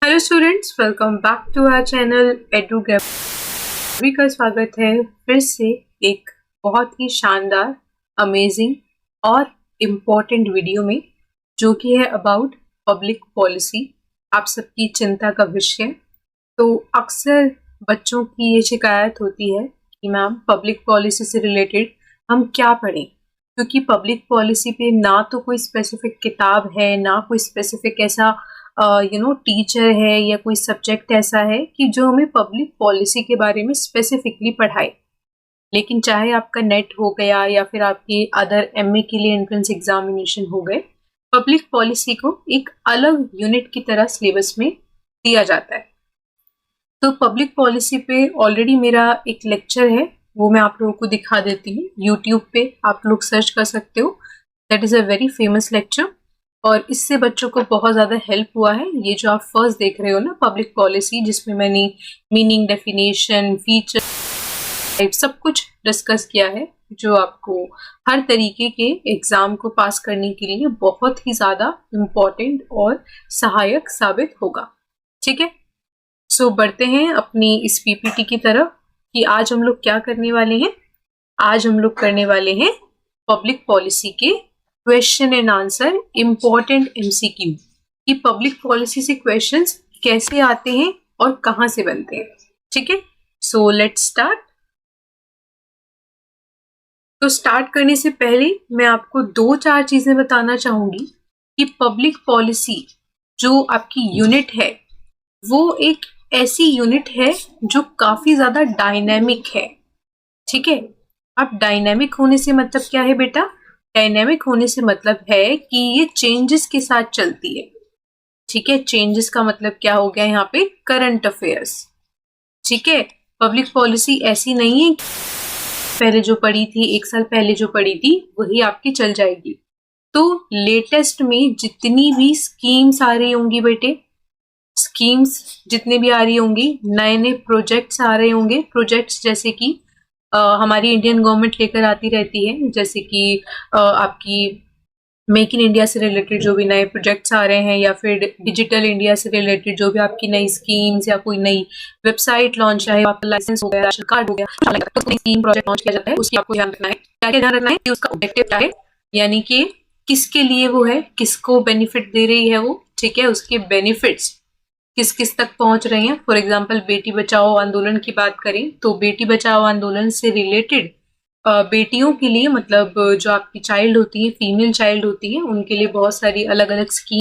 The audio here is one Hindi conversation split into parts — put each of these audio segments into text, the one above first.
Hello students, welcome back to our channel Edugap. सभी का स्वागत है फिर से एक बहुत ही शानदार, अमेजिंग और इम्पोर्टेंट वीडियो में, जो कि है अबाउट पब्लिक पॉलिसी। आप सबकी चिंता का विषय। तो अक्सर बच्चों की ये शिकायत होती है कि मैम पब्लिक पॉलिसी से रिलेटेड हम क्या पढ़ें, क्योंकि पब्लिक पॉलिसी पे ना तो कोई स्पेसिफिक किताब है, ना कोई स्पेसिफिक ऐसा टीचर है या कोई सब्जेक्ट ऐसा है कि जो हमें पब्लिक पॉलिसी के बारे में स्पेसिफिकली पढ़ाए। लेकिन चाहे आपका नेट हो गया या फिर आपके अदर एमए के लिए एंट्रेंस एग्जामिनेशन हो गए, पब्लिक पॉलिसी को एक अलग यूनिट की तरह सिलेबस में दिया जाता है। तो पब्लिक पॉलिसी पे ऑलरेडी मेरा एक लेक्चर है, वो मैं आप लोगों को दिखा देती हूँ। यूट्यूब पे आप लोग सर्च कर सकते हो, that is a very famous lecture, और इससे बच्चों को बहुत ज़्यादा हेल्प हुआ है। ये जो आप फर्स्ट देख रहे हो ना, पब्लिक पॉलिसी, जिसमें मैंने मीनिंग, डेफिनेशन, फीचर टाइप सब कुछ डिस्कस किया है, जो आपको हर तरीके के एग्जाम को पास करने के लिए बहुत ही ज़्यादा इम्पोर्टेंट और सहायक साबित होगा। ठीक है, सो बढ़ते हैं अपनी इस पीपीटी की तरफ कि आज हम लोग क्या करने वाले हैं। आज हम लोग करने वाले हैं पब्लिक पॉलिसी के question and answer, important MCQ, कि पब्लिक पॉलिसी से क्वेश्चंस कैसे आते हैं और कहां से बनते हैं। ठीक है, सो लेट्स स्टार्ट। तो स्टार्ट करने से पहले मैं आपको 2-4 चीजें बताना चाहूंगी कि पब्लिक पॉलिसी जो आपकी यूनिट है, वो एक ऐसी यूनिट है जो काफी ज्यादा डायनेमिक है। ठीक है, अब डायनेमिक होने से मतलब क्या है बेटा? डायनेमिक होने से मतलब है कि ये चेंजेस के साथ चलती है। ठीक है, चेंजेस का मतलब क्या हो गया यहाँ पे? Current affairs. ठीक है, पब्लिक पॉलिसी ऐसी नहीं है कि पहले जो पढ़ी थी, 1 साल पहले जो पढ़ी थी, वही आपकी चल जाएगी। तो लेटेस्ट में जितनी भी स्कीम्स आ रही होंगी बेटे, स्कीम्स जितने भी आ रही होंगी, नए नए प्रोजेक्ट्स आ रहे होंगे। प्रोजेक्ट्स जैसे कि हमारी इंडियन गवर्नमेंट लेकर आती रहती है, जैसे कि आपकी मेक इन इंडिया से रिलेटेड जो भी नए प्रोजेक्ट्स आ रहे हैं, या फिर डिजिटल इंडिया से रिलेटेड जो भी आपकी नई स्कीम्स या कोई नई वेबसाइट लॉन्च है, आपका लाइसेंस हो गया, राशन कार्ड हो गया, तो कोई स्कीम प्रोजेक्ट लॉन्च किया जाता है, उसकी आपको ध्यान रखना है। क्या क्या ध्यान रखना है कि उसका ऑब्जेक्टिव क्या है, यानी कि किसके लिए वो है, किसको बेनिफिट दे रही है वो। ठीक है, उसके बेनिफिट्स किस किस तक पहुंच रहे हैं। फॉर एग्जाम्पल बेटी बचाओ आंदोलन की बात करें तो बेटी बचाओ आंदोलन से रिलेटेड बेटियों के लिए, मतलब जो आपकी चाइल्ड होती है, फीमेल चाइल्ड होती है, उनके लिए बहुत सारी अलग अलग स्कीम,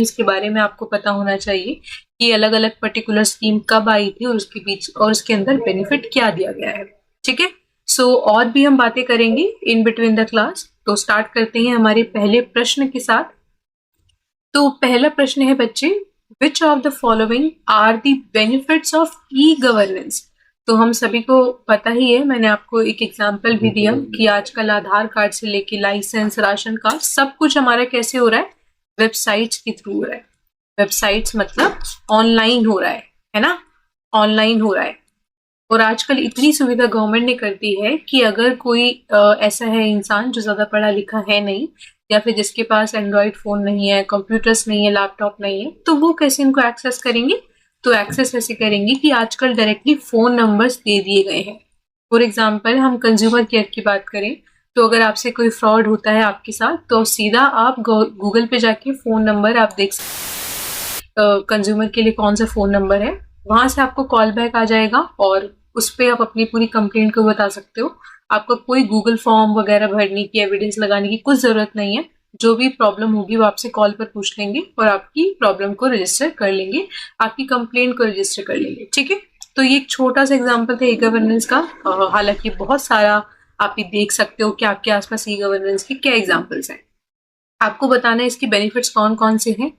इसके बारे में आपको पता होना चाहिए कि अलग अलग पर्टिकुलर स्कीम कब आई थी और उसके बीच और उसके अंदर बेनिफिट क्या दिया गया है। ठीक है, सो और भी हम बातें करेंगे इन बिटवीन द क्लास। तो स्टार्ट करते हैं हमारे पहले प्रश्न के साथ। तो पहला प्रश्न है बच्चे, which of the following are the benefits of E governance. तो हम सभी को पता ही है, मैंने आपको एक एग्जांपल भी दिया कि आजकल आधार कार्ड से लेके लाइसेंस, राशन कार्ड, सब कुछ हमारा कैसे हो रहा है? वेबसाइट्स के थ्रू हो रहा है। वेबसाइट्स मतलब ऑनलाइन हो रहा है ना? ऑनलाइन हो रहा है। और आजकल इतनी सुविधा गवर्नमेंट ने कर दी है कि अगर कोई ऐसा है इंसान जो ज्यादा पढ़ा लिखा है नहीं, या फिर जिसके पास एंड्रॉइड फोन नहीं है, कंप्यूटर्स नहीं है, लैपटॉप नहीं है, तो वो कैसे इनको एक्सेस करेंगे? तो एक्सेस ऐसे करेंगे कि आजकल डायरेक्टली फोन नंबर्स दे दिए गए हैं। फॉर एग्जाम्पल हम कंज्यूमर केयर की बात करें, तो अगर आपसे कोई फ्रॉड होता है आपके साथ, तो सीधा आप गूगल पे जाके फोन नंबर आप देख सकते, कंज्यूमर के लिए कौन सा फोन नंबर है, वहां से आपको कॉल बैक आ जाएगा और उस पर आप अपनी पूरी कंप्लेंट को बता सकते हो। आपको कोई गूगल फॉर्म वगैरह भरने की, एविडेंस लगाने की कुछ जरूरत नहीं है। जो भी प्रॉब्लम होगी वो आपसे कॉल पर पूछ लेंगे और आपकी प्रॉब्लम को रजिस्टर कर लेंगे, आपकी कंप्लेंट को रजिस्टर कर लेंगे। ठीक है, तो ये एक छोटा सा एग्जांपल था ई गवर्नेंस का। हालांकि बहुत सारा आप ये देख सकते हो कि आपके आसपास ई गवर्नेंस के क्या एग्जाम्पल्स हैं। आपको बताना है इसकी बेनिफिट्स कौन कौन से हैं।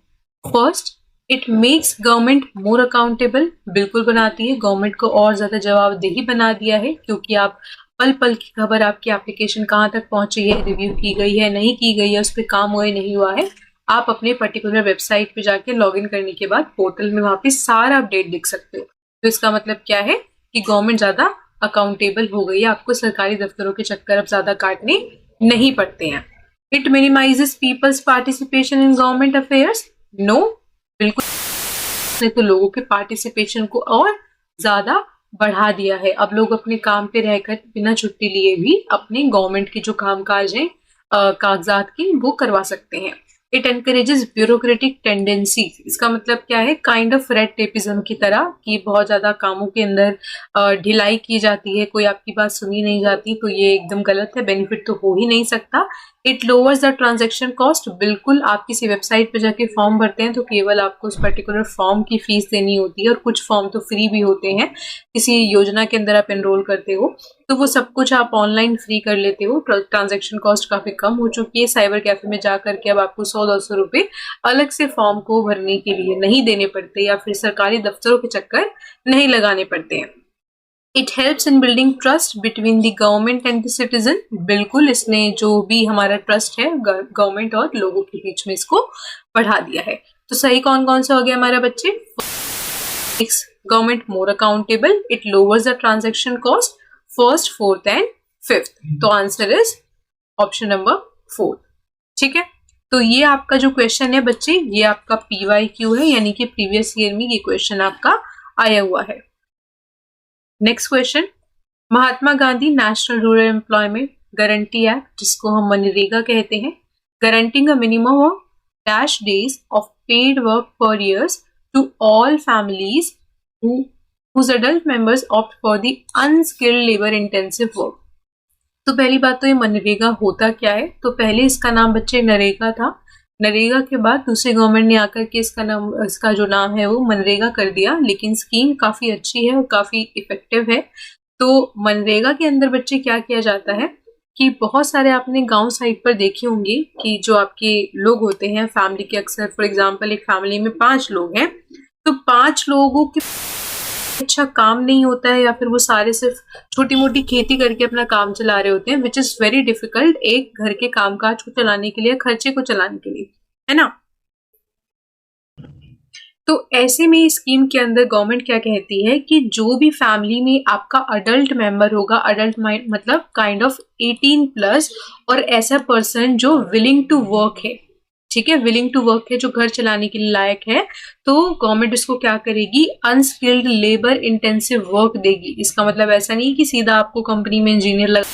First, it makes government more accountable. बिल्कुल बनाती है, गवर्नमेंट को और ज्यादा जवाबदेही बना दिया है, क्योंकि आप पल पल की खबर, आपकी एप्लीकेशन कहाँ तक पहुंची है, रिव्यू की गई है, नहीं की गई है, उस पर काम हुआ है, नहीं हुआ है, आप अपने पर्टिकुलर वेबसाइट पे जाके लॉग इन करने के बाद पोर्टल में वहां पे सारा अपडेट देख सकते हो। तो इसका मतलब क्या है कि गवर्नमेंट ज्यादा अकाउंटेबल हो गई है, आपको सरकारी दफ्तरों के चक्कर अब ज्यादा काटने नहीं पड़ते हैं। It minimises people's participation in government affairs. No, बिल्कुल ने तो लोगों के पार्टिसिपेशन को और ज्यादा बढ़ा दिया है। अब लोग अपने काम पे रहकर बिना छुट्टी लिए भी अपने गवर्नमेंट के जो कामकाज हैं कागजात की वो करवा सकते हैं। इट एनकरेजेस ब्यूरोक्रेटिक टेंडेंसी, इसका मतलब क्या है, काइंड ऑफ रेड टेपिज्म की तरह कि बहुत ज्यादा कामों के अंदर ढिलाई की जाती है, कोई आपकी बात सुनी नहीं जाती, तो ये एकदम गलत है, बेनिफिट तो हो ही नहीं सकता। It lowers the transaction cost, बिल्कुल आप किसी वेबसाइट पे जाके फॉर्म भरते हैं तो केवल आपको उस पर्टिकुलर फॉर्म की फीस देनी होती है, और कुछ फॉर्म तो फ्री भी होते हैं। किसी योजना के अंदर आप एनरोल करते हो तो वो सब कुछ आप ऑनलाइन फ्री कर लेते हो, ट्रांजैक्शन कॉस्ट काफी कम हो चुकी है। साइबर कैफे में जा करके अब आपको 100-200 रुपए अलग से फॉर्म को भरने के लिए नहीं देने पड़ते, या फिर सरकारी दफ्तरों के चक्कर नहीं लगाने पड़ते हैं। It helps in building trust between the government and the citizen, बिल्कुल इसने जो भी हमारा ट्रस्ट है गवर्नमेंट और लोगों के बीच में इसको बढ़ा दिया है। तो सही कौन कौन सा हो गया हमारा बच्चे? Government more accountable, it lowers the transaction cost, first, fourth and fifth. तो आंसर इज ऑप्शन नंबर 4। ठीक है, तो ये आपका जो क्वेश्चन है बच्चे, ये आपका PYQ है, यानी कि प्रीवियस ईयर में ये क्वेश्चन आपका आया हुआ है। Next question, Mahatma Gandhi national rural employment guarantee act, जिसको हम मनरेगा कहते हैं, guaranteeing a minimum of dash days of paid work per years to all families whose adult members opt for the unskilled labor intensive work। तो पहली बात तो ये मनरेगा होता क्या है? तो पहले इसका नाम बच्चे नरेगा था, नरेगा के बाद दूसरी गवर्नमेंट ने आकर के इसका जो नाम है वो मनरेगा कर दिया, लेकिन स्कीम काफी अच्छी है और काफी इफेक्टिव है। तो मनरेगा के अंदर बच्चे क्या किया जाता है कि बहुत सारे आपने गांव साइड पर देखे होंगे कि जो आपके लोग होते हैं फैमिली के, अक्सर फॉर एग्जांपल एक फैमिली में 5 लोग हैं, तो 5 लोगों के अच्छा काम नहीं होता है, या फिर वो सारे सिर्फ छोटी मोटी खेती करके अपना काम चला रहे होते हैं, विच इज वेरी डिफिकल्ट एक घर के कामकाज को चलाने के लिए, खर्चे को चलाने के लिए, है ना। तो ऐसे में इस स्कीम के अंदर गवर्नमेंट क्या कहती है कि जो भी फैमिली में आपका अडल्ट मेंबर होगा, अडल्ट मतलब काइंड ऑफ 18+ और ऐसा पर्सन जो विलिंग टू वर्क है, ठीक है, विलिंग टू वर्क है, जो घर चलाने के लिए लायक है, तो गवर्नमेंट इसको क्या करेगी, अनस्किल्ड लेबर इंटेंसिव वर्क देगी। इसका मतलब ऐसा नहीं कि सीधा आपको कंपनी में इंजीनियर लगा,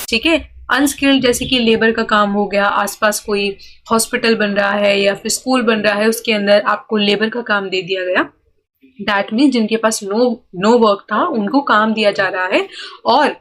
ठीक है, अनस्किल्ड जैसे कि लेबर का काम हो गया, आसपास कोई हॉस्पिटल बन रहा है या फिर स्कूल बन रहा है, उसके अंदर आपको लेबर का काम दे दिया गया। दैट मीन्स जिनके पास नो वर्क था उनको काम दिया जा रहा है, और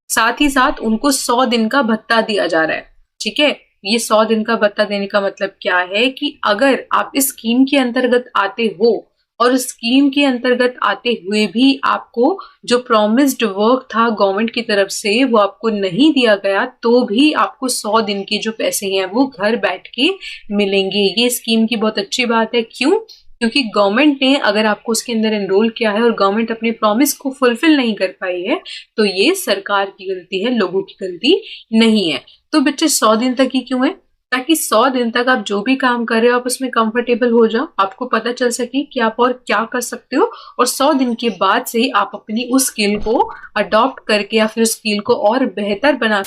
साथ ही साथ उनको 100 दिन का भत्ता दिया जा रहा है। ठीक है, ये 100 दिन का भत्ता देने का मतलब क्या है कि अगर आप इस स्कीम के अंतर्गत आते हो और उस स्कीम के अंतर्गत आते हुए भी आपको जो प्रॉमिस्ड वर्क था गवर्नमेंट की तरफ से वो आपको नहीं दिया गया, तो भी आपको 100 दिन के जो पैसे हैं वो घर बैठ के मिलेंगे। ये स्कीम की बहुत अच्छी बात है। क्यों? क्योंकि गवर्नमेंट ने अगर आपको उसके अंदर एनरोल किया है और गवर्नमेंट अपने प्रॉमिस को फुलफिल नहीं कर पाई है, तो ये सरकार की गलती है, लोगों की गलती नहीं है। तो बच्चे 100 दिन तक ही क्यों है? ताकि 100 दिन तक आप जो भी काम कर रहे हो आप उसमें कंफर्टेबल हो जाओ, आपको पता चल सके कि आप और क्या कर सकते हो, और 100 दिन के बाद से आप अपनी उस स्किल को अडॉप्ट करके या फिर उस स्किल को और बेहतर बना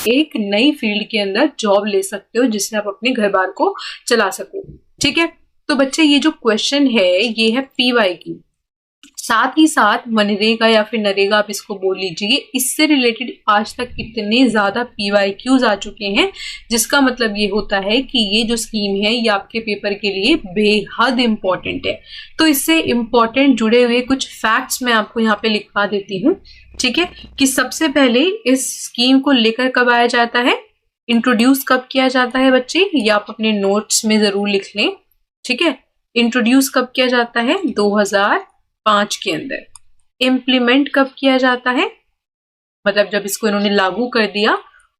एक नई फील्ड के अंदर जॉब ले सकते हो, जिससे आप अपने घर बार को चला सको। ठीक है, तो बच्चे ये जो क्वेश्चन है ये है PY की, साथ ही साथ मनरेगा या फिर नरेगा आप इसको बोल लीजिए, इससे रिलेटेड आज तक इतने ज्यादा PYQs आ चुके हैं, जिसका मतलब ये होता है कि ये जो स्कीम है ये आपके पेपर के लिए बेहद इंपॉर्टेंट है। तो इससे इंपॉर्टेंट जुड़े हुए कुछ फैक्ट्स मैं आपको यहाँ पे लिखवा देती हूँ। ठीक है, कि सबसे पहले इस स्कीम को लेकर कब आया जाता है, इंट्रोड्यूस कब किया जाता है बच्चे, ये आप अपने नोट्स में जरूर लिख लें। ठीक है, इंट्रोड्यूस कब किया जाता है, 2005 के अंदर। इम्प्लीमेंट कब किया जाता है, मतलब जब इसको इन्होंने लागू कर दिया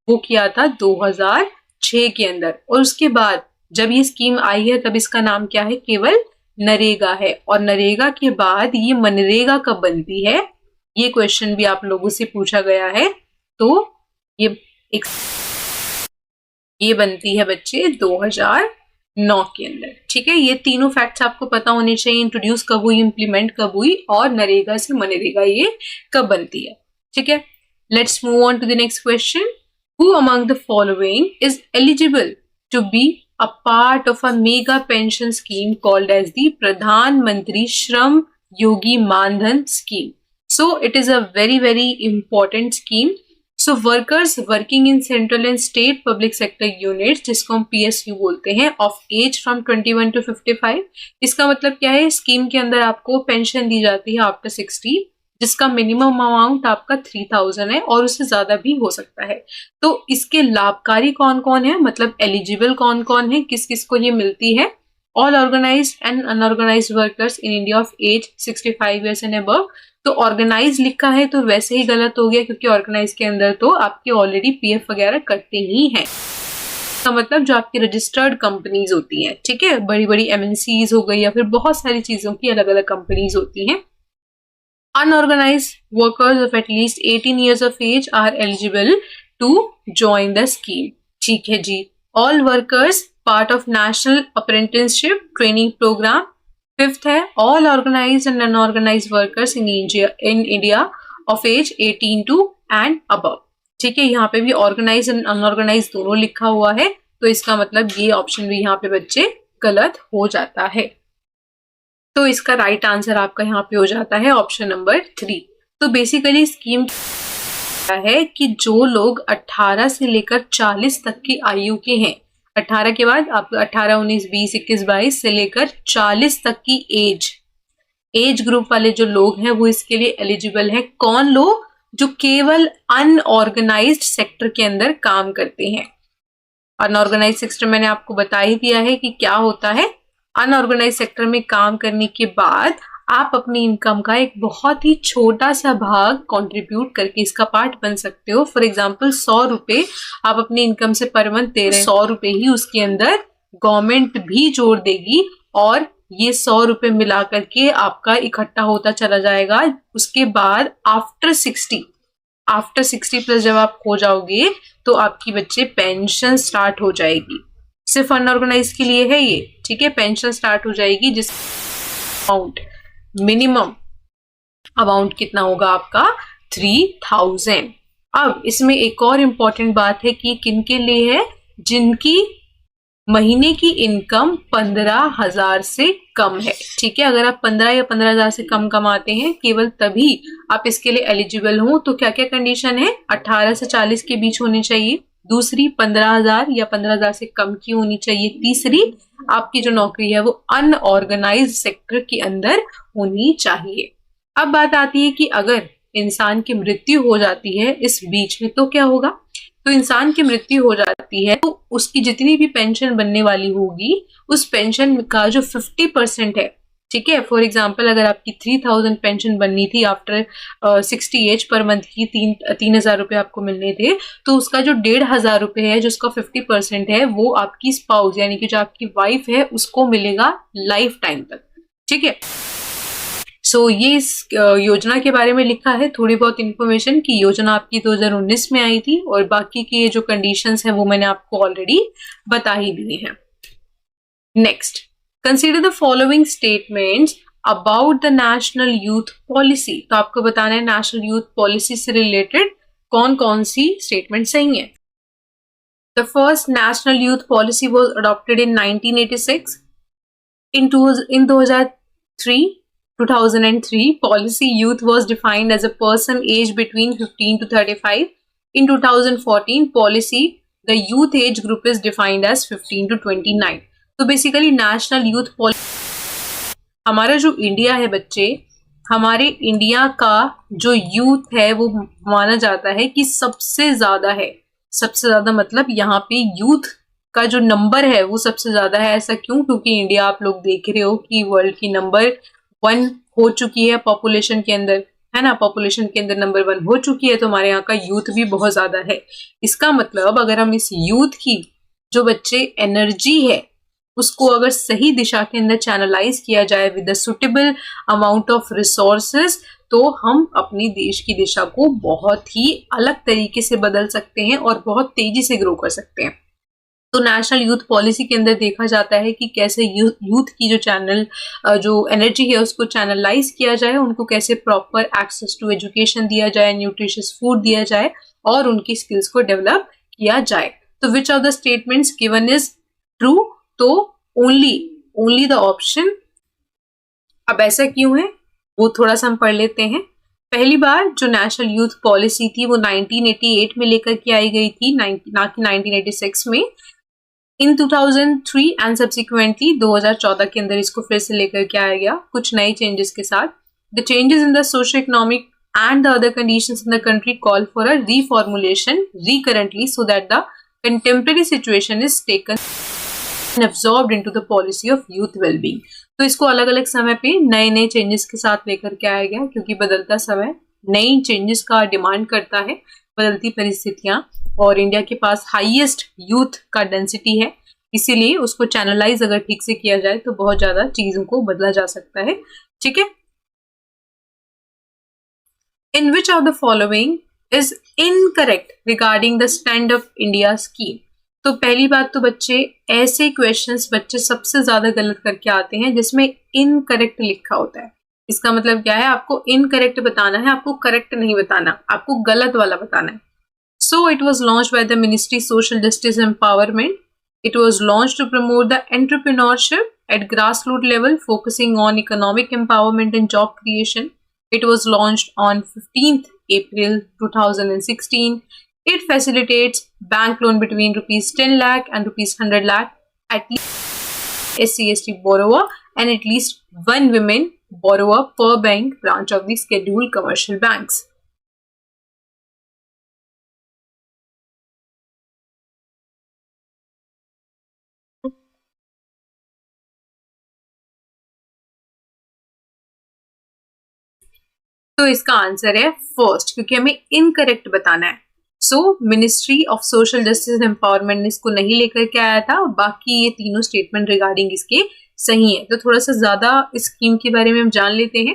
वो किया था 2006 के अंदर। और उसके बाद जब ये स्कीम आई है तब इसका नाम क्या है, केवल नरेगा है। और नरेगा के बाद ये मनरेगा कब बनती है, ये क्वेश्चन भी आप लोगों से पूछा गया है। तो ये बनती है बच्चे 2009 के अंदर। ठीक है, ये तीनों फैक्ट्स आपको पता होने चाहिए, इंट्रोड्यूस कब हुई, इंप्लीमेंट कब हुई, और नरेगा से मनरेगा ये कब बनती है। ठीक है, let's move on to the next question. Who among the following is eligible to be a part of a mega pension scheme called as the Pradhan Mantri Shram Yogi Mandhan scheme. So it is a very important scheme. So workers working in central and state public sector units, जिसको हम PSU बोलते हैं, of age from 21 to 55, इसका मतलब क्या है, स्कीम के अंदर आपको पेंशन दी जाती है आफ्टर 60, जिसका मिनिमम अमाउंट आपका 3000 है और उससे ज्यादा भी हो सकता है। तो इसके लाभकारी कौन कौन है, मतलब एलिजिबल कौन कौन है, किस किस को ये मिलती है? All organised and unorganised workers in India of age 65 years and above. तो ऑर्गेनाइज लिखा है तो वैसे ही गलत हो गया, क्योंकि ऑर्गेनाइज के अंदर तो आपके ऑलरेडी पीएफ वगैरह कटते ही हैं। तो मतलब जो आपकी रजिस्टर्ड कंपनीज होती हैं, ठीक है, बड़ी बड़ी एमएनसीज हो गई या फिर बहुत सारी चीजों की अलग अलग कंपनीज होती हैं। Unorganized workers of at least 18 years of age are eligible to join the scheme. ठीक है जी। All workers part of National Apprenticeship Training Program. Fifth है all organized and unorganized workers in India of age 18 to and above. ठीक है, यहाँ पे भी ऑर्गेनाइज एंड अनऑर्गेनाइज दोनों लिखा हुआ है, तो इसका मतलब ये ऑप्शन भी यहाँ पे बच्चे गलत हो जाता है। तो इसका राइट आंसर आपका यहाँ पे हो जाता है ऑप्शन नंबर 3। तो बेसिकली स्कीम है कि जो लोग 18 से लेकर 40 तक की आयु के हैं, 18 के बाद आप 18, 19, 20, 21, 22 से लेकर 40 तक की एज ग्रुप वाले जो लोग हैं वो इसके लिए एलिजिबल है। कौन लोग? जो केवल अनऑर्गेनाइज्ड सेक्टर के अंदर काम करते हैं। अनऑर्गेनाइज्ड सेक्टर मैंने आपको बता ही दिया है कि क्या होता है। अनऑर्गेनाइज सेक्टर में काम करने के बाद आप अपनी इनकम का एक बहुत ही छोटा सा भाग कंट्रीब्यूट करके इसका पार्ट बन सकते हो। फॉर एग्जांपल 100 रुपए आप अपनी इनकम से पर मंथ दे रहे हैं, 100 रुपए ही उसके अंदर गवर्नमेंट भी जोड़ देगी और ये 100 रुपए मिला करके आपका इकट्ठा होता चला जाएगा। उसके बाद आफ्टर 60 प्लस जब आप हो जाओगे तो आपकी बच्चे पेंशन स्टार्ट हो जाएगी। सिर्फ अनऑर्गेनाइज के लिए है ये, ठीक है। पेंशन स्टार्ट हो जाएगी जिस अमाउंट, मिनिमम अमाउंट कितना होगा आपका 3000। अब इसमें एक और इम्पॉर्टेंट बात है कि किन के लिए है, जिनकी महीने की इनकम 15,000 से कम है, ठीक है। अगर आप 15 या 15,000 से कम कमाते हैं केवल तभी आप इसके लिए एलिजिबल हो। तो क्या क्या कंडीशन है? 18 से 40 के बीच होनी चाहिए, दूसरी 15,000 या 15,000 से कम की होनी चाहिए, तीसरी आपकी जो नौकरी है वो अनऑर्गेनाइज्ड सेक्टर के अंदर होनी चाहिए। अब बात आती है कि अगर इंसान की मृत्यु हो जाती है इस बीच में तो क्या होगा? तो इंसान की मृत्यु हो जाती है तो उसकी जितनी भी पेंशन बनने वाली होगी उस पेंशन का जो 50% है, ठीक है। फॉर एग्जाम्पल अगर आपकी 3000 पेंशन बननी थी आफ्टर 60 एज पर मंथ की 3,000 रुपए आपको मिलने थे, तो उसका जो 1,500 रुपए है जो उसका 50% है वो आपकी स्पाउस यानी कि जो आपकी वाइफ है उसको मिलेगा लाइफ टाइम तक, ठीक है। सो ये इस योजना के बारे में लिखा है, थोड़ी बहुत इंफॉर्मेशन की योजना आपकी 2019 में आई थी और बाकी की ये जो कंडीशंस हैं वो मैंने आपको ऑलरेडी बता ही दी हैं। Next, consider the following statements about the national youth policy. तो आपको बताना है नेशनल यूथ पॉलिसी से रिलेटेड कौन कौन सी स्टेटमेंट सही है। The first national youth policy was adopted in 1986। In 2003 policy, youth was defined as a person aged between 15 to 35. In 2014 policy, the youth age group is defined as 15 to 29. तो बेसिकली नेशनल यूथ पॉलिसी, हमारा जो इंडिया है बच्चे, हमारे इंडिया का जो यूथ है वो माना जाता है कि सबसे ज्यादा है। सबसे ज्यादा मतलब यहाँ पे यूथ का जो नंबर है वो सबसे ज्यादा है। ऐसा क्यों? क्योंकि इंडिया आप लोग देख रहे हो कि वर्ल्ड की नंबर 1 हो चुकी है पॉपुलेशन के अंदर, है ना। पॉपुलेशन के अंदर नंबर 1 हो चुकी है तो हमारे यहाँ का यूथ भी बहुत ज्यादा है। इसका मतलब अगर हम इस यूथ की जो बच्चे एनर्जी है उसको अगर सही दिशा के अंदर चैनलाइज किया जाए with the suitable amount of resources, तो हम अपनी देश की दिशा को बहुत ही अलग तरीके से बदल सकते हैं और बहुत तेजी से ग्रो कर सकते हैं। तो नेशनल यूथ पॉलिसी के अंदर देखा जाता है कि कैसे यूथ की जो एनर्जी है उसको चैनलाइज किया जाए, उनको कैसे प्रॉपर एक्सेस टू एजुकेशन दिया जाए, न्यूट्रिशियस फूड दिया जाए और उनकी स्किल्स को डेवलप किया जाए। तो विच of the statements given is true, तो ओनली द ऑप्शन। अब ऐसा क्यों है वो थोड़ा सा हम पढ़ लेते हैं। पहली बार जो नेशनल यूथ पॉलिसी थी वो 1988 में लेकर के आई गई थी, ना कि 1986 में। इन 2003 एंड सब्सिक्वेंटली 2014 के अंदर इसको फिर से लेकर के आया गया कुछ नए चेंजेस के साथ। The changes in the socio economic and the other conditions in the country call for a reformulation recurrently so that the contemporary situation is taken and absorbed into the policy of youth well-being। तो इसको अलग अलग समय पे नए नए चेंजेस के साथ लेकर के आया गया, क्योंकि बदलता समय नई चेंजेस का डिमांड करता है, बदलती परिस्थितियां, और इंडिया के पास हाईएस्ट यूथ का डेंसिटी है, इसीलिए उसको चैनलाइज अगर ठीक से किया जाए तो बहुत ज्यादा चीजों को बदला जा सकता है। ठीक है। In which of the following is incorrect regarding the Stand Up India scheme? तो पहली बात तो बच्चे ऐसे क्वेश्चंस बच्चे सबसे ज्यादा गलत करके आते हैं जिसमें इनकरेक्ट लिखा होता है। इसका मतलब क्या है, आपको इनकरेक्ट बताना है, आपको करेक्ट नहीं बताना, आपको गलत वाला बताना है। So it was launched by the Ministry of Social Justice and Empowerment. It was launched to promote the entrepreneurship at grassroots level, focusing on economic empowerment and job creation. It was launched on 15th April 2016. It facilitates bank loan between rupees 10 lakh and rupees 100 lakh at least SC/ST borrower and at least one women borrower per bank branch of the scheduled commercial banks. तो इसका आंसर है फर्स्ट, क्योंकि हमें इनकरेक्ट बताना है। सो ministry of social justice and empowerment ने इसको नहीं लेकर के आया था, बाकी ये तीनों स्टेटमेंट रिगार्डिंग इसके सही है। तो थोड़ा सा ज्यादा इस स्कीम के बारे में हम जान लेते हैं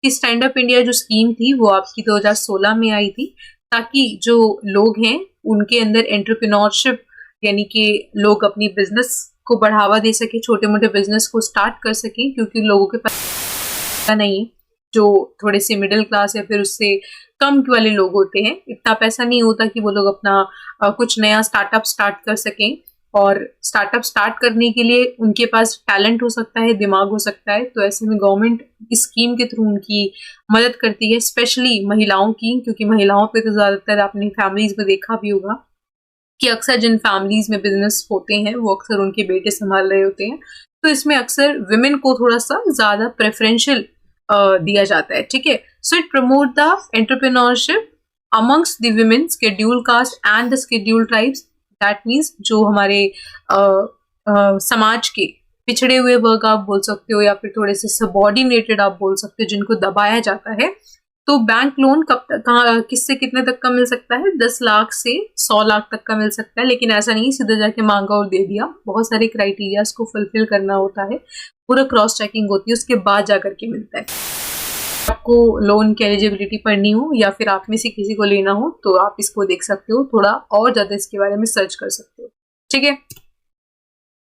कि स्टैंड अप इंडिया जो स्कीम थी वो आपकी 2016 में आई थी, ताकि जो लोग हैं उनके अंदर एंटरप्रेन्योरशिप, यानी कि लोग अपनी बिजनेस को बढ़ावा दे सके, छोटे मोटे बिजनेस को स्टार्ट कर सकें, क्योंकि लोगों के पास नहीं है, जो थोड़े से मिडिल क्लास या फिर उससे कम वाले लोग होते हैं, इतना पैसा नहीं होता कि वो लोग अपना कुछ नया स्टार्टअप स्टार्ट कर सकें। और स्टार्टअप स्टार्ट करने के लिए उनके पास टैलेंट हो सकता है, दिमाग हो सकता है, तो ऐसे में गवर्नमेंट इस स्कीम के थ्रू उनकी मदद करती है, स्पेशली महिलाओं की, क्योंकि महिलाओं पे तो ज्यादातर आपने फैमिलीज में देखा भी होगा कि अक्सर जिन फैमिलीज में बिजनेस होते हैं वो अक्सर उनके बेटे संभाल रहे होते हैं, तो इसमें अक्सर विमेन को थोड़ा सा ज्यादा प्रेफरेंशियल दिया जाता है। ठीक है। So it promote the entrepreneurship amongst the women, schedule caste and the schedule tribes. That means जो हमारे समाज के पिछड़े हुए वर्ग आप बोल सकते हो, या फिर थोड़े से सबऑर्डिनेटेड आप बोल सकते हो, जिनको दबाया जाता है। तो बैंक लोन कब तक, कहाँ, किससे कितने तक का मिल सकता है? 10 लाख से 100 लाख तक का मिल सकता है, लेकिन ऐसा नहीं सीधा जाके मांगा और दे दिया। बहुत सारे क्राइटेरियाज को फुलफिल करना होता है, पूरा क्रॉस चेकिंग होती है, उसके बाद जाकर के मिलता है। आपको लोन की एलिजिबिलिटी पढ़नी हो या फिर आप में से किसी को लेना हो तो आप इसको देख सकते हो, थोड़ा और ज्यादा इसके बारे में सर्च कर सकते हो। ठीक है।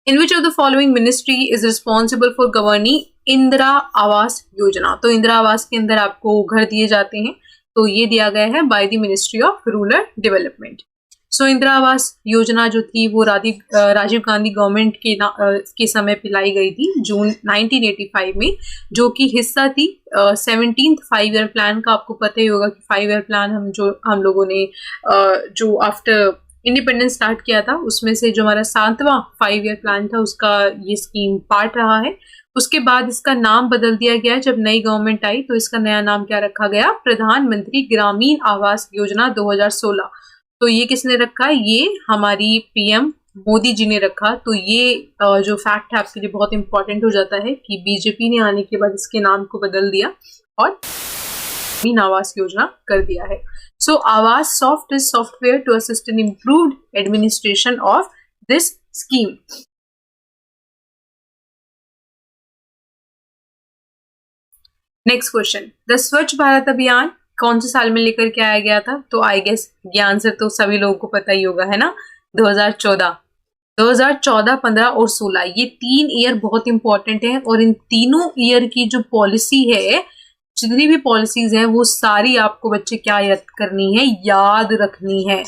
In which of the following ministry is responsible for governing Indira Awas Yojana? तो इंदिरा आवास के अंदर आपको घर दिए जाते हैं, तो ये दिया गया है by the ministry of rural development. So Indira Awas Yojana जो थी वो राजीव गांधी गवर्नमेंट के समय पे लाई गई थी, जून 1985 में, जो कि हिस्सा थी 17th 5 ईयर प्लान का। आपको पता ही होगा कि 5 ईयर प्लान हम लोगों ने जो आफ्टर इंडिपेंडेंस स्टार्ट किया था, उसमें से जो हमारा 7वां 5 ईयर प्लान था उसका ये स्कीम पार्ट रहा है। उसके बाद इसका नाम बदल दिया गया। जब नई गवर्नमेंट आई तो इसका नया नाम क्या रखा गया? प्रधानमंत्री ग्रामीण आवास योजना 2016। तो ये किसने रखा? ये हमारी पीएम मोदी जी ने रखा। तो ये जो फैक्ट है आपके लिए बहुत इंपॉर्टेंट हो जाता है कि बीजेपी ने आने के बाद इसके नाम को बदल दिया और ग्रामीण आवास योजना कर दिया है। So Awaas soft is software to assist in improved administration of this scheme. Next question, the Swachh Bharat अभियान कौन से साल में लेकर के आया गया था? तो आई गेस ये आंसर तो सभी लोगों को पता ही होगा, है ना? 2014, 15 और 16, ये 3 ईयर बहुत इंपॉर्टेंट है। और इन तीनों ईयर की जो पॉलिसी है, जितनी भी पॉलिसीज हैं, वो सारी आपको बच्चे क्या याद करनी है? याद रखनी है।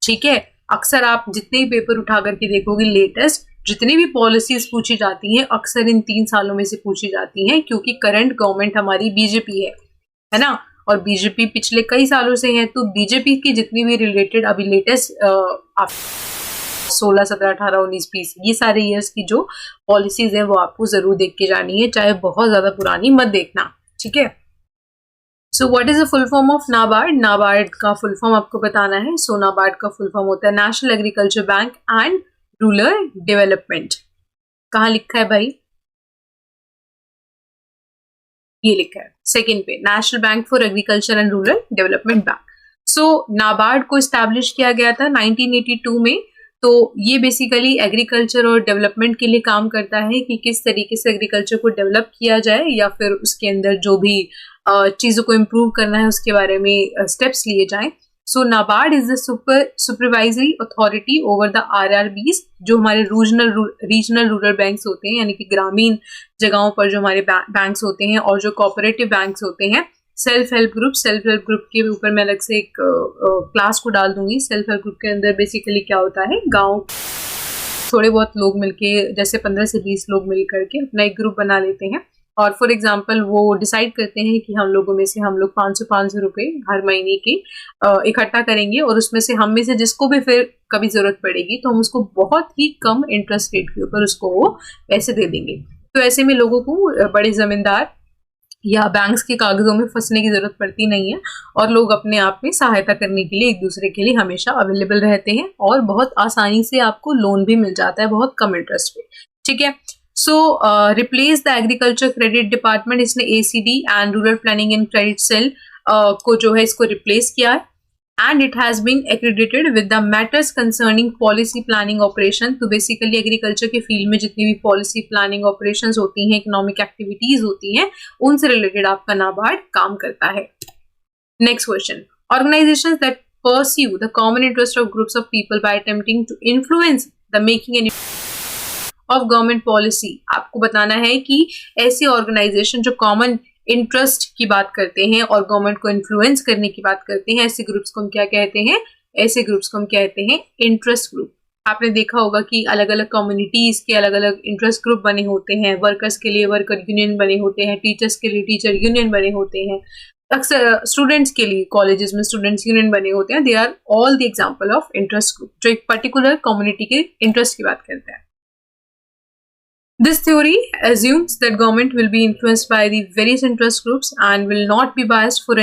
ठीक है। अक्सर आप जितने भी पेपर उठा करके देखोगे लेटेस्ट, जितनी भी पॉलिसीज पूछी जाती हैं अक्सर इन 3 सालों में से पूछी जाती हैं, क्योंकि करंट गवर्नमेंट हमारी बीजेपी है ना, और बीजेपी पिछले कई सालों से है, तो बीजेपी की जितनी भी रिलेटेड अभी लेटेस्ट 16, 17, 18, 19, 20 ये सारे ईयर्स की जो पॉलिसीज है वो आपको जरूर देख के जानी है, चाहे बहुत ज्यादा पुरानी मत देखना, ठीक है। So what is the full form of NABARD? NABARD का फुल फॉर्म आपको बताना है। सो नाबार्ड का फुल फॉर्म होता है national agriculture bank and rural development. कहाँ लिखा है भाई? ये लिखा है सेकंड पे, national bank for agriculture and rural development bank. So NABARD को स्टैब्लिश किया गया था 1982 में। तो ये बेसिकली एग्रीकल्चर और डेवलपमेंट के लिए काम करता है कि किस तरीके से एग्रीकल्चर को डेवलप किया जाए, या फिर उसके अंदर जो भी चीज़ों को इम्प्रूव करना है उसके बारे में स्टेप्स लिए जाएं। So NABARD is the supervisory authority over the RRBs, जो हमारे रीजनल रूरल बैंक्स होते हैं, यानी कि ग्रामीण जगहों पर जो हमारे बैंक्स होते हैं, और जो कोऑपरेटिव बैंक्स होते हैं। सेल्फ हेल्प ग्रुप के ऊपर मैं अलग से एक क्लास को डाल दूंगी। सेल्फ हेल्प ग्रुप के अंदर बेसिकली क्या होता है, गांव थोड़े बहुत लोग मिलके, जैसे 15 से 20 लोग मिल करके अपना एक ग्रुप बना लेते हैं, और फॉर एग्जांपल वो डिसाइड करते हैं कि हम लोगों में से हम लोग 500 रुपए हर महीने के इकट्ठा करेंगे, और उसमें से हम में से जिसको भी फिर कभी जरूरत पड़ेगी तो हम उसको बहुत ही कम इंटरेस्ट रेट के ऊपर उसको वो पैसे दे देंगे। तो ऐसे में लोगों को बड़े जमींदार या बैंक्स के कागजों में फंसने की जरूरत पड़ती नहीं है, और लोग अपने आप में सहायता करने के लिए एक दूसरे के लिए हमेशा अवेलेबल रहते हैं, और बहुत आसानी से आपको लोन भी मिल जाता है बहुत कम इंटरेस्ट पे, ठीक है। So replace the agriculture credit department, इसने ACD and rural planning and credit cell को जो है इसको रिप्लेस किया है, and it has been accredited with the matters concerning policy planning operation. तो बेसिकली एग्रीकल्चर के फील्ड में जितनी भी पॉलिसी प्लानिंग ऑपरेशंस होती हैं, इकोनॉमिक एक्टिविटीज होती हैं, उनसे रिलेटेड आपका नाबार्ड काम करता है। Next question, organisations that pursue the common interest of groups of people by attempting to influence the making and of government policy। आपको बताना है कि ऐसी ऑर्गेनाइजेशन जो कॉमन इंटरेस्ट की बात करते हैं और गवर्नमेंट को इन्फ्लुएंस करने की बात करते हैं, ऐसे ग्रुप्स को हम क्या कहते हैं? ऐसे ग्रुप्स को हम कहते हैं इंटरेस्ट ग्रुप। आपने देखा होगा कि अलग अलग कम्युनिटीज के अलग अलग इंटरेस्ट ग्रुप बने होते हैं, वर्कर्स के लिए वर्कर यूनियन बने होते हैं, टीचर्स के लिए टीचर यूनियन बने होते हैं, अक्सर स्टूडेंट्स के लिए कॉलेजेस में स्टूडेंट्स यूनियन बने होते हैं। They are all the example of interest group जो एक पर्टिकुलर कम्युनिटी के इंटरेस्ट की बात करता है। This theory assumes that government will be influenced by the various interest groups and will not be biased for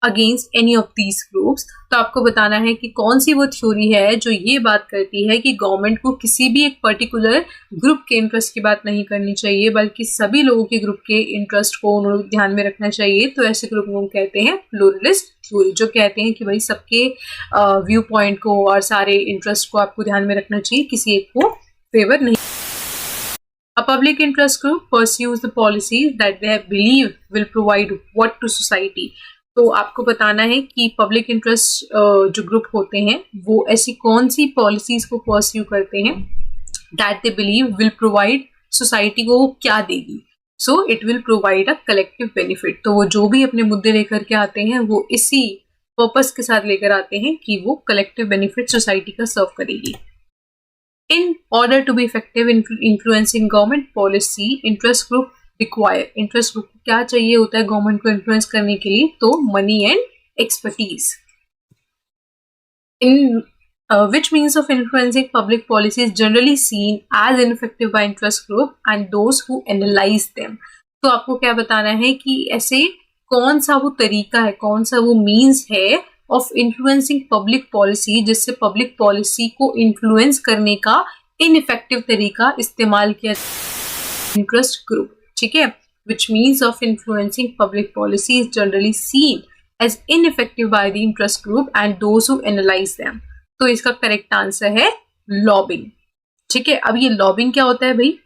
against any of these groups। तो आपको बताना है कि कौन सी वो थ्योरी है जो ये बात करती है कि गवर्नमेंट को किसी भी एक पर्टिकुलर ग्रुप के इंटरेस्ट की बात नहीं करनी चाहिए, बल्कि सभी लोगों के ग्रुप के इंटरेस्ट को उन्हें ध्यान में रखना चाहिए। तो ऐसे ग्रुप को हम कहते हैं प्लूरलिस्ट थ्योरी, जो कहते हैं कि भाई सबके व्यू पॉइंट को और सारे इंटरेस्ट को आपको ध्यान में रखना चाहिए, किसी एक को फेवर नहीं। A public interest group pursues the policies that they believe will provide what to society। तो आपको बताना है कि पब्लिक इंटरेस्ट जो ग्रुप होते हैं वो ऐसी कौन सी पॉलिसीज को परस्यू करते हैं that they believe will provide society को क्या देगी। So it will provide a collective benefit। तो वो जो भी अपने मुद्दे लेकर के आते हैं वो इसी पर्पस के साथ लेकर आते हैं कि वो कलेक्टिव बेनिफिट सोसाइटी का सर्व करेगी। In order to be effective in influencing government policy, interest group require, interest group क्या चाहिए होता है गवर्नमेंट को इन्फ्लुएंस करने के लिए? तो money and expertise. In which means of influencing public policy is generally seen as ineffective by interest group and those who analyze them। तो आपको क्या बताना है कि ऐसे कौन सा वो तरीका है, कौन सा वो मीन्स है ऑफ इन्फ्लुएंसिंग पब्लिक पॉलिसी जिससे पब्लिक पॉलिसी को इन्फ्लुएंस करने का इनइफेक्टिव तरीका इस्तेमाल किया इंटरेस्ट ग्रुप, ठीक है। Which means of influencing public policy is generally seen as ineffective by the interest group and those who analyse them. तो इसका करेक्ट आंसर है लॉबिंग, ठीक है। अब ये लॉबिंग क्या होता है भाई?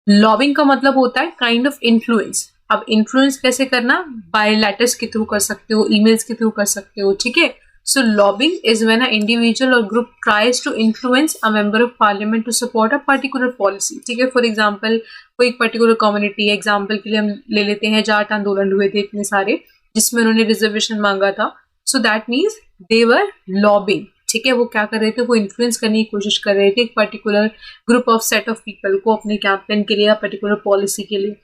लॉबिंग का मतलब होता है काइंड ऑफ इन्फ्लुएंस। अब इन्फ्लुएंस कैसे करना? बाय लेटर्स के थ्रू कर सकते हो, ईमेल्स के थ्रू कर सकते हो, ठीक है। So lobbying is when a individual और group tries to influence a member of parliament to support a particular policy, ठीक है। फॉर एग्जांपल कोई एक पर्टिकुलर कम्युनिटी, एग्जांपल के लिए हम ले लेते हैं जाट आंदोलन हुए थे इतने सारे जिसमें उन्होंने रिजर्वेशन मांगा था। So that means they were lobbying, ठीक है, वो क्या कर रहे थे, वो इन्फ्लुएंस करने की कोशिश कर रहे थे एक particular group of set of people को अपने कैंपेन के लिए या पर्टिकुलर पॉलिसी के लिए,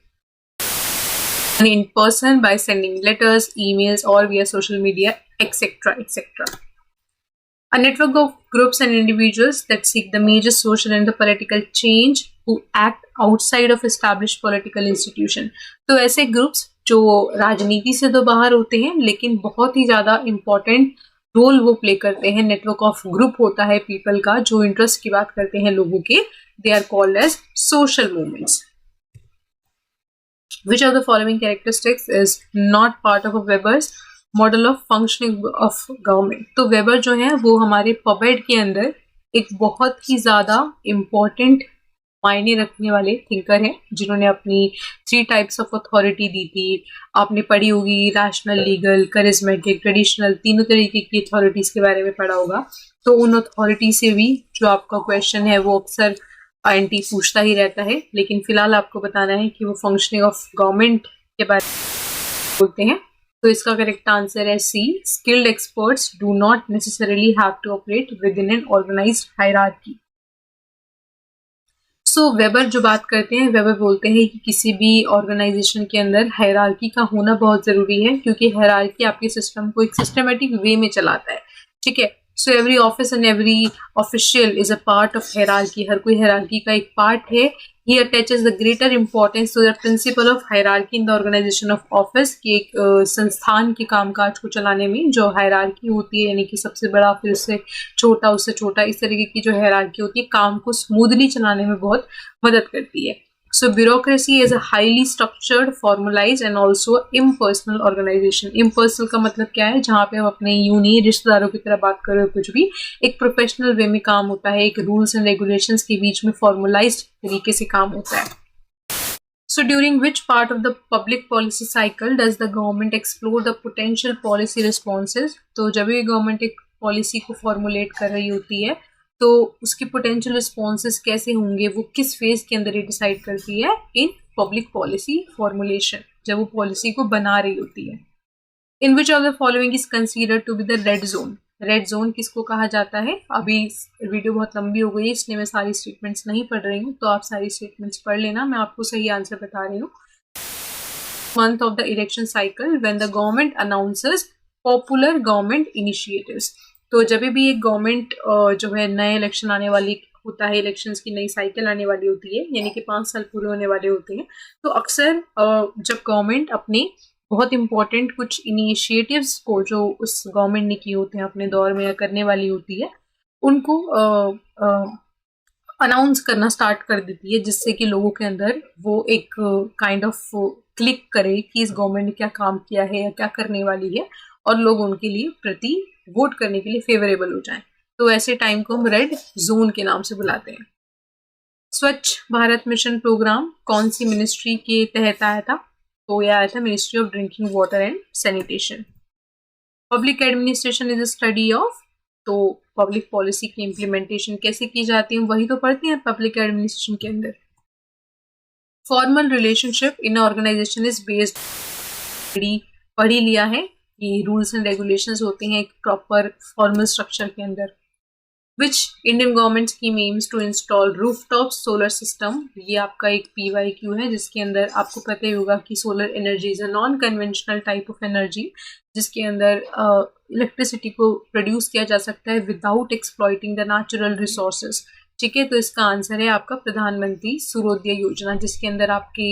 in person by sending letters, emails, or via social media, etc. etc. A network of groups and individuals that seek the major social and the political change who act outside of established political institution. तो ऐसे ग्रुप्स जो राजनीति से तो बाहर होते हैं लेकिन बहुत ही ज़्यादा इम्पोर्टेंट रोल वो प्ले करते हैं, नेटवर्क ऑफ ग्रुप होता है पीपल का जो इंटरेस्ट की बात करते हैं लोगों के, they are called as social movements. Which of the following characteristics is not part of a Weber's model of functioning of government? तो वेबर जो है वो हमारे पबेड के अंदर एक बहुत ही ज़्यादा इम्पोर्टेंट मायने रखने वाले थिंकर हैं जिन्होंने अपनी 3 टाइप्स ऑफ अथॉरिटी दी थी. आपने पढ़ी होगी रैशनल, लीगल, करिज्मेटिक, ट्रेडिशनल, तीनों तरीके की अथॉरिटीज़ के बारे में पढ़ा होगा. तो उन अथॉरिटी से भी जो आपका क्वेश्चन है वो अक्सर INT पूछता ही रहता है, लेकिन फिलहाल आपको बताना है कि वो फंक्शनिंग ऑफ गवर्नमेंट के बारे में बोलते हैं. तो इसका करेक्ट आंसर है C, skilled experts do not necessarily have to operate with in an organized hierarchy. So Weber जो बात करते हैं, वेबर बोलते हैं कि किसी भी ऑर्गेनाइजेशन के अंदर हायरार्की का होना बहुत ज़रूरी है क्योंकि हायरार्की आपके सिस्टम को एक सिस्टमेटिक वे में चलाता है. ठीक है, so every office and every official is a part of hierarchy. हर कोई हायरार्की का एक पार्ट है. He attaches the greater importance to the principle of hierarchy in the organization of office की एक संस्थान के कामकाज को चलाने में जो हायरार्की होती है, यानी कि सबसे बड़ा फिर उससे छोटा, इस तरीके की जो हायरार्की होती है काम को स्मूथली चलाने में बहुत मदद करती है. So bureaucracy is a highly structured, formalized and also impersonal organization. Impersonal का मतलब क्या है, जहाँ पे हम अपने यूनी रिश्तेदारों की तरह बात कर रहे हो, कुछ भी एक प्रोफेशनल वे में काम होता है, एक रूल्स एंड रेगुलेशंस के बीच में फॉर्मलाइज्ड तरीके से काम होता है. So during which part of the public policy cycle does the government explore the potential policy responses? तो जब भी गवर्नमेंट एक पॉलिसी को फॉर्मुलेट कर रही होती है तो उसकी पोटेंशियल रिस्पॉन्सेज कैसे होंगे, वो किस फेज के अंदर ये डिसाइड करती है, इन पब्लिक पॉलिसी फॉर्मुलेशन, जब वो पॉलिसी को बना रही होती है. In which of the following is considered to be the red zone? Red zone किसको कहा जाता है? अभी वीडियो बहुत लंबी हो गई है इसलिए मैं सारी स्टेटमेंट्स नहीं पढ़ रही हूँ, तो आप सारी स्टेटमेंट्स पढ़ लेना, मैं आपको सही आंसर बता रही हूँ. Month of the election cycle when the government announces popular government initiatives. तो जब भी एक गवर्नमेंट जो है नए इलेक्शन आने वाली होता है, इलेक्शंस की नई साइकिल आने वाली होती है, यानी कि 5 साल पूरे होने वाले होते हैं, तो अक्सर जब गवर्नमेंट अपने बहुत इंपॉर्टेंट कुछ इनिशिएटिव्स को जो उस गवर्नमेंट ने किए होते हैं अपने दौर में या करने वाली होती है, उनको अनाउंस करना स्टार्ट कर देती है, जिससे कि लोगों के अंदर वो एक काइंड ऑफ क्लिक करे कि इस गवर्नमेंट ने क्या काम किया है या क्या करने वाली है, और लोग उनके लिए प्रति वोट करने के लिए फेवरेबल हो जाएं. तो ऐसे टाइम को हम रेड जोन के नाम से बुलाते हैं. स्वच्छ भारत मिशन प्रोग्राम कौन सी मिनिस्ट्री के तहत आया था? तो यह आया था ministry of drinking water and sanitation. Public administration is a study of, तो पब्लिक पॉलिसी की इम्प्लीमेंटेशन कैसे की जाती है वही तो पढ़ते हैं पब्लिक एडमिनिस्ट्रेशन के अंदर. Formal relationship in organisation is based, पढ़ी लिया है कि रूल्स एंड रेगुलेशंस होते हैं एक प्रॉपर फॉर्मल स्ट्रक्चर के अंदर. Which Indian government scheme aims to install rooftop solar system? ये आपका एक PYQ है जिसके अंदर आपको पता ही होगा कि solar energy is a non conventional type of energy जिसके अंदर इलेक्ट्रिसिटी को प्रोड्यूस किया जा सकता है without exploiting the natural resources. ठीक है, तो इसका आंसर है आपका प्रधानमंत्री सूर्योदय योजना, जिसके अंदर आपके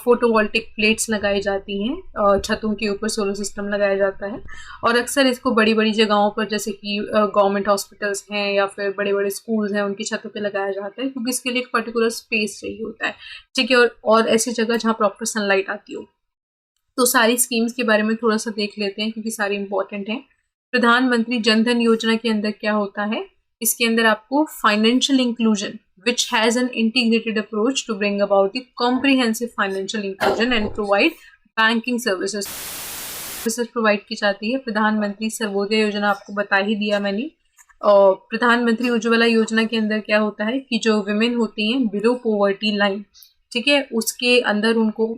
फोटोवोल्टिक प्लेट्स लगाई जाती हैं, छतों के ऊपर सोलर सिस्टम लगाया जाता है, और अक्सर इसको बड़ी बड़ी जगहों पर जैसे कि गवर्नमेंट हॉस्पिटल्स हैं या फिर बड़े बड़े स्कूल्स हैं उनकी छतों पे लगाया जाता है क्योंकि इसके लिए एक पर्टिकुलर स्पेस चाहिए होता है. ठीक है, और ऐसी जगह जहाँ प्रॉपर सनलाइट आती हो. तो सारी स्कीम्स के बारे में थोड़ा सा देख लेते हैं क्योंकि सारी इंपॉर्टेंट हैं. प्रधानमंत्री जनधन योजना के अंदर क्या होता है? इसके अंदर आपको financial inclusion which has an integrated approach to bring about the comprehensive financial inclusion and provide banking services provide की जाती है. प्रधानमंत्री सर्वोदय योजना आपको बता ही दिया मैंने. और प्रधानमंत्री उज्ज्वला योजना के अंदर क्या होता है कि जो विमेन होती हैं बिलो पॉवर्टी लाइन, ठीक है, उसके अंदर उनको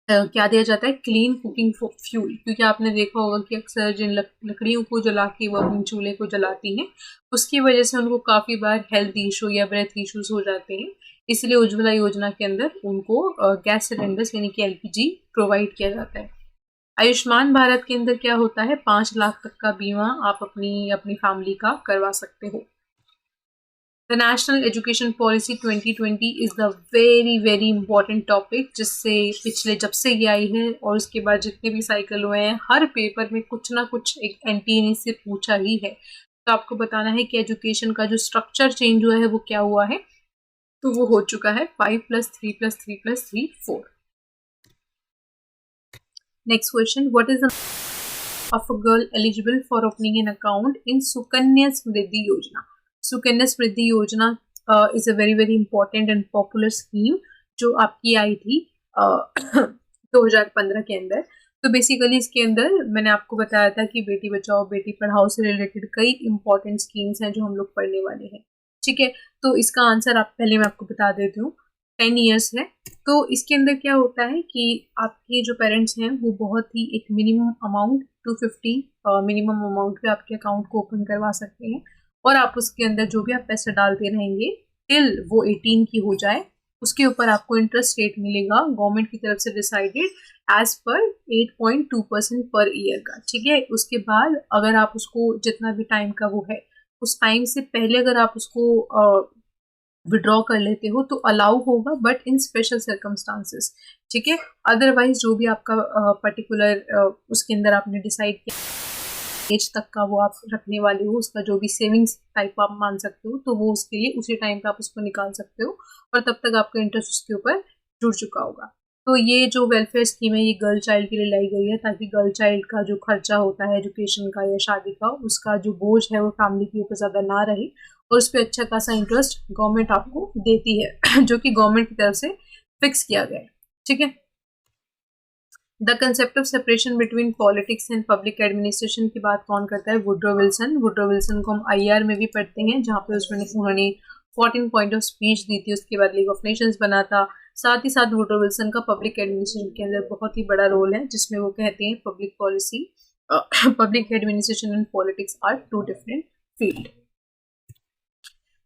क्या दिया जाता है, क्लीन कुकिंग फ्यूल, क्योंकि आपने देखा होगा कि अक्सर जिन लकड़ियों को जला के वो अपने चूल्हे को जलाती हैं, उसकी वजह से उनको काफ़ी बार हेल्थ इशू या ब्रेथ इश्यूज हो जाते हैं। इसलिए उज्ज्वला योजना के अंदर उनको गैस सिलेंडर्स यानी कि एलपीजी प्रोवाइड किया जाता है। आयुष्मान भारत के अंदर क्या होता है, 5 लाख तक का बीमा आप अपनी अपनी फैमिली का करवा सकते हो। The national education policy 2020 is the very very important topic, जिससे पिछले जब से ये आई है और उसके बाद जितने भी साइकिल हुए हैं, हर पेपर में कुछ ना कुछ एक एनटीए से पूछा ही है। तो आपको बताना है कि एजुकेशन का जो स्ट्रक्चर चेंज हुआ है वो क्या हुआ है। तो वो हो चुका है 5+3+3+3 4। Next question, what is the of a girl eligible for opening an account in Sukanya Smriddhi Yojana. Sukanya Smriddhi Yojana is a very very important and popular scheme जो आपकी आई थी 2015 के अंदर। तो बेसिकली इसके अंदर मैंने आपको बताया था कि बेटी बचाओ बेटी पढ़ाओ से रिलेटेड कई इंपॉर्टेंट स्कीम्स हैं जो हम लोग पढ़ने वाले हैं। ठीक है, तो इसका आंसर आप पहले मैं आपको बता देती हूँ, 10 ईयर्स है। तो इसके अंदर क्या होता है कि आपके जो पेरेंट्स हैं वो बहुत ही एक मिनिमम अमाउंट 250 मिनिमम अमाउंट पे आपके अकाउंट को ओपन करवा सकते हैं, और आप उसके अंदर जो भी आप पैसे डालते रहेंगे टिल वो 18 की हो जाए, उसके ऊपर आपको इंटरेस्ट रेट मिलेगा गवर्नमेंट की तरफ से decided as per 8.2% per year का। ठीक है, उसके बाद अगर आप उसको जितना भी टाइम का वो है उस टाइम से पहले अगर आप उसको विड्रॉ कर लेते हो तो अलाउ होगा, बट इन स्पेशल सर्कमस्टांसेस। ठीक है, अदरवाइज जो भी आपका पर्टिकुलर उसके अंदर आपने डिसाइड किया एज तक का वो आप रखने वाले हो, उसका जो भी सेविंग्स टाइप आप मान सकते हो, तो वो उसके लिए उसी टाइम पे आप उसको निकाल सकते हो और तब तक आपका इंटरेस्ट उसके ऊपर जुड़ चुका होगा। तो ये जो वेलफेयर स्कीम है ये गर्ल चाइल्ड के लिए लाई गई है, ताकि गर्ल चाइल्ड का जो खर्चा होता है एजुकेशन का या शादी का, उसका जो बोझ है वो फैमिली के ऊपर ज़्यादा ना रहे, और उस पर अच्छा खासा इंटरेस्ट गवर्नमेंट आपको देती है जो कि गवर्नमेंट की तरफ से फिक्स किया गया है। ठीक है, the concept of separation between politics and public administration की बात कौन करता है, वुड्रो विल्सन। वुड्रो विल्सन को हम आईआर में भी पढ़ते हैं, जहाँ पे उन्होंने 14 पॉइंट ऑफ स्पीच दी थी, उसके बाद लीग ऑफ नेशंस बना था। साथ ही साथ वुड्रो विल्सन का पब्लिक एडमिनिस्ट्रेशन के अंदर बहुत ही बड़ा रोल है, जिसमें वो कहते हैं public policy public administration and politics are 2 different field.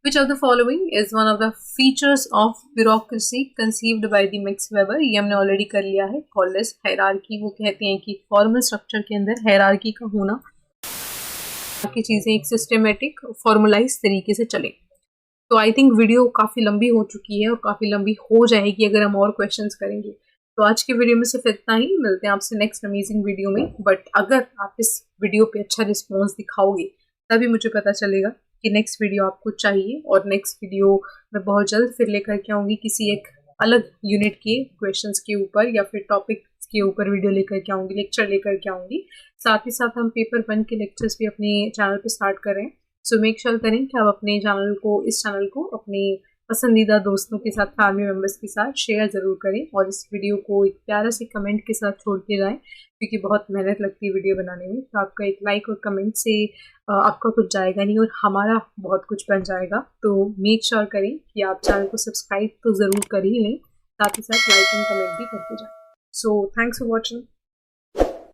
Which of the following is one of the features of bureaucracy conceived by the Max Weber? ये हमने ऑलरेडी कर लिया है, called as hierarchy। वो कहते हैं कि फॉर्मल स्ट्रक्चर के अंदर हायरार्की का होना, बाकी चीज़ें एक सिस्टमेटिक फॉर्मलाइज तरीके से चले। तो आई थिंक वीडियो काफ़ी लंबी हो चुकी है और काफ़ी लंबी हो जाएगी अगर हम और क्वेश्चंस करेंगे। तो आज के वीडियो में सिर्फ इतना ही, मिलते हैं आपसे नेक्स्ट अमेजिंग वीडियो में। बट अगर आप इस वीडियो पे अच्छा रिस्पॉन्स दिखाओगे तभी मुझे पता चलेगा कि नेक्स्ट वीडियो आपको चाहिए, और नेक्स्ट वीडियो मैं बहुत जल्द फिर लेकर के आऊँगी किसी एक अलग यूनिट के क्वेश्चंस के ऊपर या फिर टॉपिक के ऊपर वीडियो लेकर के आऊँगी, लेक्चर लेकर के आऊँगी। साथ ही साथ हम पेपर 1 के लेक्चर्स भी अपने चैनल पे स्टार्ट कर रहे हैं। सो मेक श्योर करें कि आप अपने इस चैनल को अपने पसंदीदा दोस्तों के साथ, फैमिली मेम्बर्स के साथ शेयर ज़रूर करें, और इस वीडियो को एक प्यारा से कमेंट के साथ छोड़ के जाएं, क्योंकि बहुत मेहनत लगती है वीडियो बनाने में। तो आपका एक लाइक और कमेंट से आपका कुछ जाएगा नहीं और हमारा बहुत कुछ बन जाएगा। तो मेक श्योर करें कि आप चैनल को सब्सक्राइब तो ज़रूर कर ही लें, साथ ही साथ लाइक एंड कमेंट भी करते जाएं। So thanks for watching.